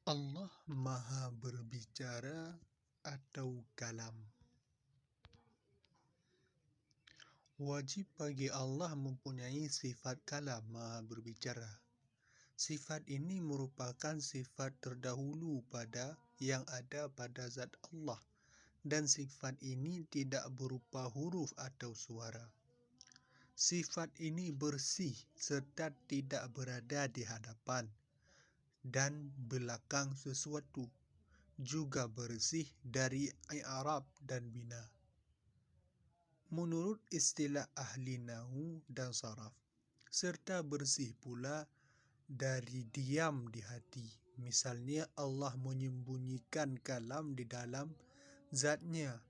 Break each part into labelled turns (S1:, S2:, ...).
S1: Allah Maha Berbicara atau Kalam. Wajib bagi Allah mempunyai sifat kalam, Maha Berbicara. Sifat ini merupakan sifat terdahulu pada yang ada pada zat Allah, dan sifat ini tidak berupa huruf atau suara. Sifat ini bersih serta tidak berada di hadapan dan belakang sesuatu, juga bersih dari i'rab dan bina. Menurut istilah ahli nahwu dan saraf, serta bersih pula dari diam di hati. Misalnya Allah menyembunyikan kalam di dalam zatnya,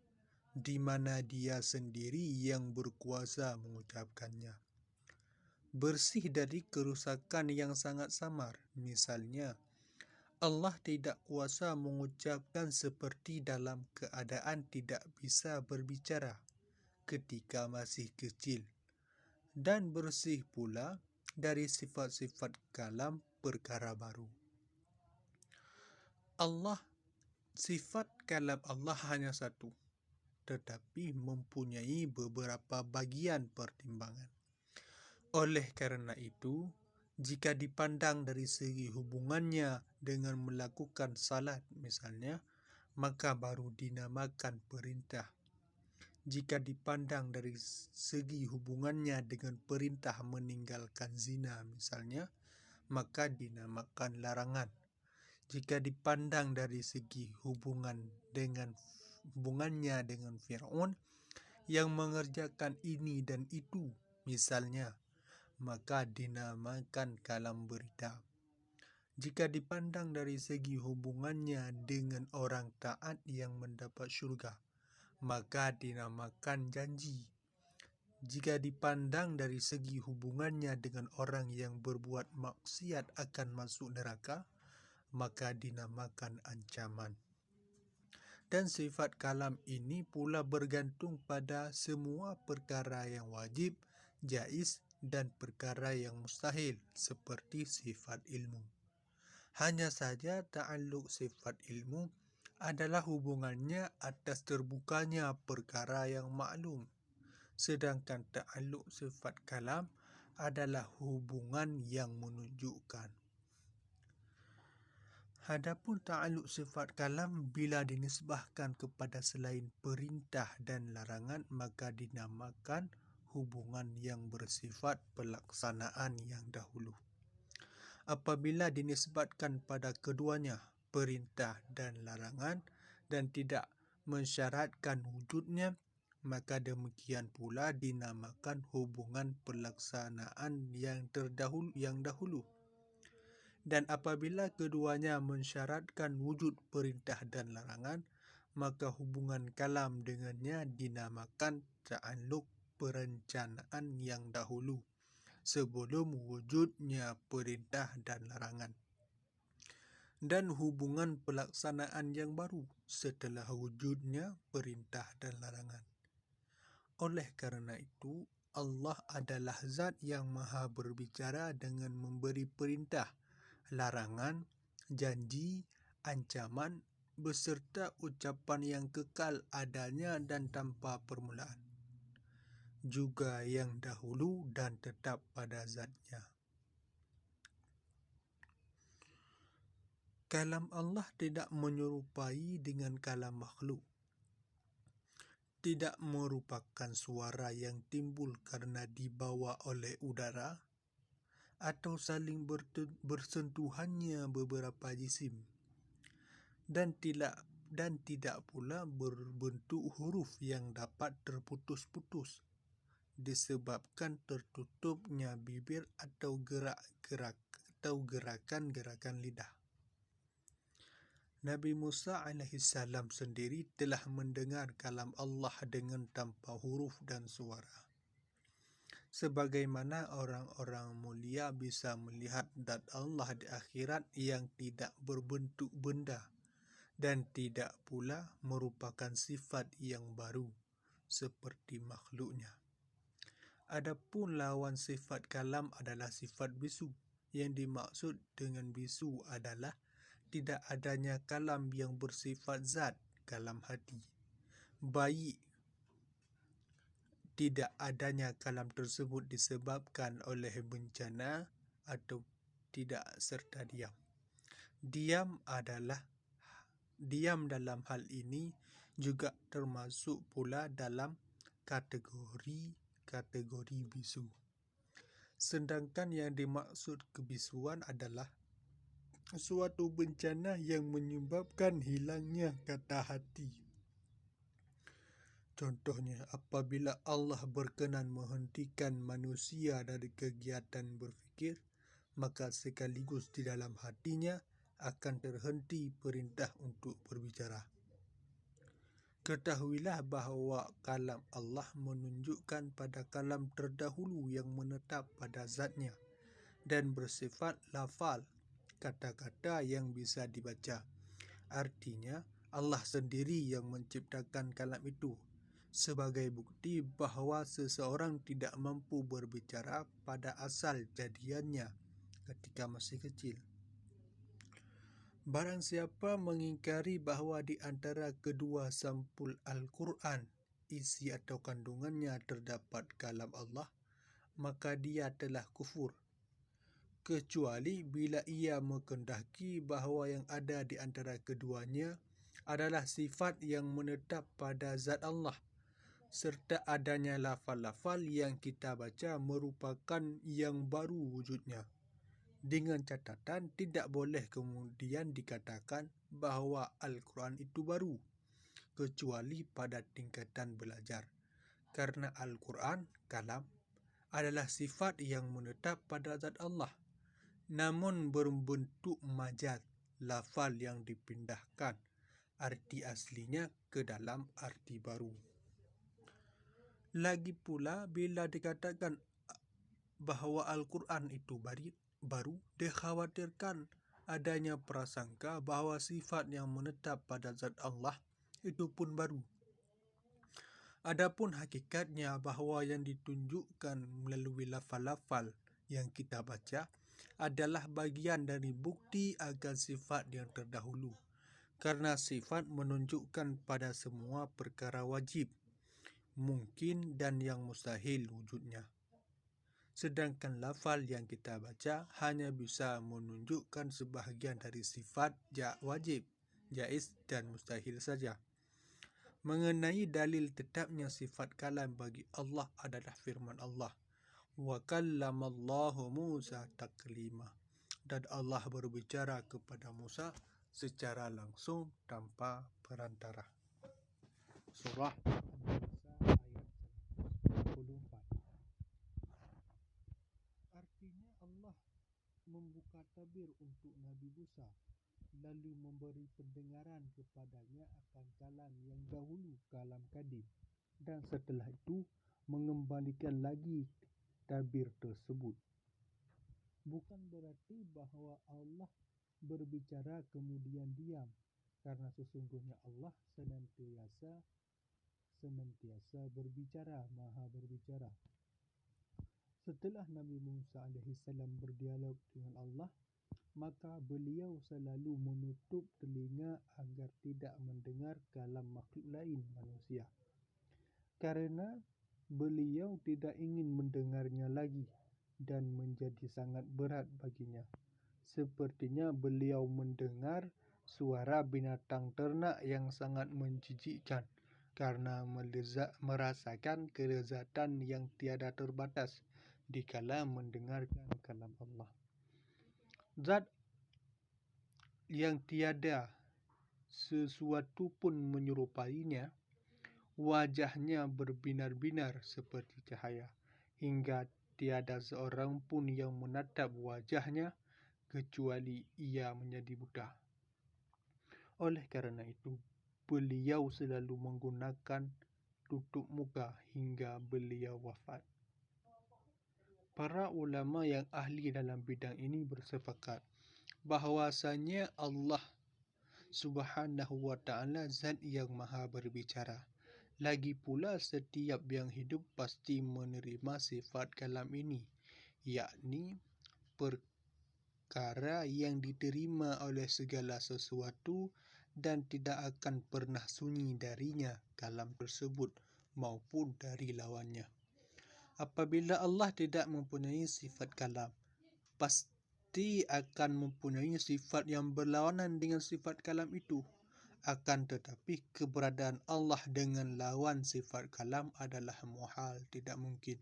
S1: di mana dia sendiri yang berkuasa mengucapkannya. Bersih dari kerusakan yang sangat samar. Misalnya, Allah tidak kuasa mengucapkan seperti dalam keadaan tidak bisa berbicara ketika masih kecil. Dan bersih pula dari sifat-sifat kalam perkara baru. Sifat kalam Allah hanya satu, tetapi mempunyai beberapa bagian pertimbangan. Oleh karena itu, jika dipandang dari segi hubungannya dengan melakukan salat misalnya, maka baru dinamakan perintah. Jika dipandang dari segi hubungannya dengan perintah meninggalkan zina misalnya, maka dinamakan larangan. Jika dipandang dari segi hubungannya dengan Fir'aun yang mengerjakan ini dan itu misalnya, maka dinamakan kalam berita. Jika dipandang dari segi hubungannya dengan orang taat yang mendapat syurga, maka dinamakan janji. Jika dipandang dari segi hubungannya dengan orang yang berbuat maksiat akan masuk neraka, maka dinamakan ancaman. Dan sifat kalam ini pula bergantung pada semua perkara yang wajib, jaiz, dan perkara yang mustahil, seperti sifat ilmu. Hanya saja ta'alluq sifat ilmu adalah hubungannya atas terbukanya perkara yang maklum, sedangkan ta'alluq sifat kalam adalah hubungan yang menunjukkan. Adapun ta'alluq sifat kalam bila dinisbahkan kepada selain perintah dan larangan, maka dinamakan hubungan yang bersifat pelaksanaan yang dahulu. Apabila dinisbatkan pada keduanya, perintah dan larangan, dan tidak mensyaratkan wujudnya, maka demikian pula dinamakan hubungan pelaksanaan yang dahulu. Dan apabila keduanya mensyaratkan wujud perintah dan larangan, maka hubungan kalam dengannya dinamakan ta'alluq perencanaan yang dahulu, sebelum wujudnya perintah dan larangan. Dan hubungan pelaksanaan yang baru setelah wujudnya perintah dan larangan. Oleh karena itu, Allah adalah zat yang maha berbicara dengan memberi perintah, larangan, janji, ancaman, beserta ucapan yang kekal adanya dan tanpa permulaan, juga yang dahulu dan tetap pada zatnya. Kalam Allah tidak menyerupai dengan kalam makhluk. Tidak merupakan suara yang timbul karena dibawa oleh udara atau saling bersentuhannya beberapa jisim, dan tidak pula berbentuk huruf yang dapat terputus-putus disebabkan tertutupnya bibir atau gerakan-gerakan lidah. Nabi Musa alaihissalam sendiri telah mendengar kalam Allah dengan tanpa huruf dan suara. Sebagaimana orang-orang mulia bisa melihat zat Allah di akhirat yang tidak berbentuk benda dan tidak pula merupakan sifat yang baru seperti makhluknya. Adapun lawan sifat kalam adalah sifat bisu. Yang dimaksud dengan bisu adalah tidak adanya kalam yang bersifat zat kalam hati. Baik tidak adanya kalam tersebut disebabkan oleh bencana atau tidak serta diam. Diam dalam hal ini juga termasuk pula dalam kategori bisu. Sedangkan yang dimaksud kebisuan adalah suatu bencana yang menyebabkan hilangnya kata hati. Contohnya, apabila Allah berkenan menghentikan manusia dari kegiatan berfikir, maka sekaligus di dalam hatinya akan terhenti perintah untuk berbicara. Ketahuilah bahawa kalam Allah menunjukkan pada kalam terdahulu yang menetap pada zatnya dan bersifat lafal, kata-kata yang bisa dibaca. Artinya, Allah sendiri yang menciptakan kalam itu, sebagai bukti bahawa seseorang tidak mampu berbicara pada asal jadiannya ketika masih kecil. Barang siapa mengingkari bahawa di antara kedua sampul Al-Quran, isi atau kandungannya terdapat kalam Allah, maka dia telah kufur. Kecuali bila ia menghendaki bahawa yang ada di antara keduanya adalah sifat yang menetap pada zat Allah, serta adanya lafal-lafal yang kita baca merupakan yang baru wujudnya. Dengan catatan tidak boleh kemudian dikatakan bahawa Al-Quran itu baru, kecuali pada tingkatan belajar. Karena Al-Quran, kalam, adalah sifat yang menetap pada zat Allah, namun berbentuk majaz, lafal yang dipindahkan arti aslinya ke dalam arti baru. Lagi pula, bila dikatakan bahawa Al-Quran itu baru, dikhawatirkan adanya prasangka bahawa sifat yang menetap pada zat Allah itu pun baru. Adapun hakikatnya bahawa yang ditunjukkan melalui lafal-lafal yang kita baca adalah bagian dari bukti akan sifat yang terdahulu, karena sifat menunjukkan pada semua perkara wajib, mungkin dan yang mustahil wujudnya. Sedangkan lafal yang kita baca hanya bisa menunjukkan sebahagian dari sifat wajib, jaiz dan mustahil saja. Mengenai dalil tetapnya sifat kalam bagi Allah adalah firman Allah, wa kallamallahu Musa taklima, dan Allah berbicara kepada Musa secara langsung tanpa perantara. Surah An-Nisa ayat 144. Artinya Allah membuka tabir untuk Nabi Musa, lalu memberi pendengaran kepadanya akan kalam yang dahulu kalam kadim, dan setelah itu mengembalikan lagi tabir tersebut. Bukan berarti bahawa Allah berbicara kemudian diam, karena sesungguhnya Allah senantiasa berbicara, maha berbicara. Setelah Nabi Musa AS berdialog dengan Allah, maka beliau selalu menutup telinga agar tidak mendengar kalam makhluk lain manusia, karena beliau tidak ingin mendengarnya lagi dan menjadi sangat berat baginya. Sepertinya beliau mendengar suara binatang ternak yang sangat menjijikkan karena merasakan kelezatan yang tiada terbatas dikala mendengarkan kalam Allah. Zat yang tiada sesuatu pun menyerupainya, wajahnya berbinar-binar seperti cahaya, hingga tiada seorang pun yang menatap wajahnya kecuali ia menjadi buta. Oleh kerana itu, beliau selalu menggunakan tutup muka hingga beliau wafat. Para ulama yang ahli dalam bidang ini bersepakat bahawasanya Allah Subhanahu wa ta'ala zat yang maha berbicara. Lagi pula setiap yang hidup pasti menerima sifat kalam ini, yakni perkara yang diterima oleh segala sesuatu dan tidak akan pernah sunyi darinya kalam tersebut maupun dari lawannya. Apabila Allah tidak mempunyai sifat kalam, pasti akan mempunyai sifat yang berlawanan dengan sifat kalam itu. Akan tetapi keberadaan Allah dengan lawan sifat kalam adalah muhal, tidak mungkin.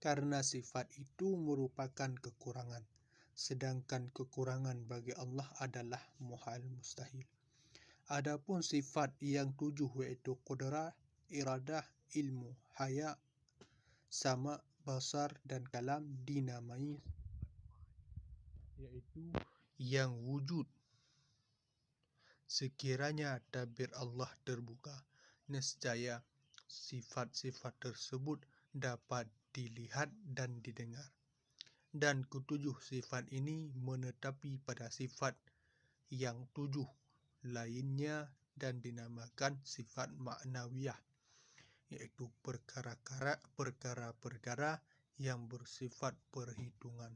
S1: Karena sifat itu merupakan kekurangan. Sedangkan kekurangan bagi Allah adalah muhal, mustahil. Adapun sifat yang 7 yaitu qudrah, iradah, ilmu, haya, sama, basar dan kalam dinamai yaitu yang wujud. Sekiranya tabir Allah terbuka, nescaya sifat-sifat tersebut dapat dilihat dan didengar. Dan ketujuh sifat ini menetapi pada sifat yang 7 lainnya dan dinamakan sifat ma'nawiyah, yaitu perkara-perkara yang bersifat perhitungan.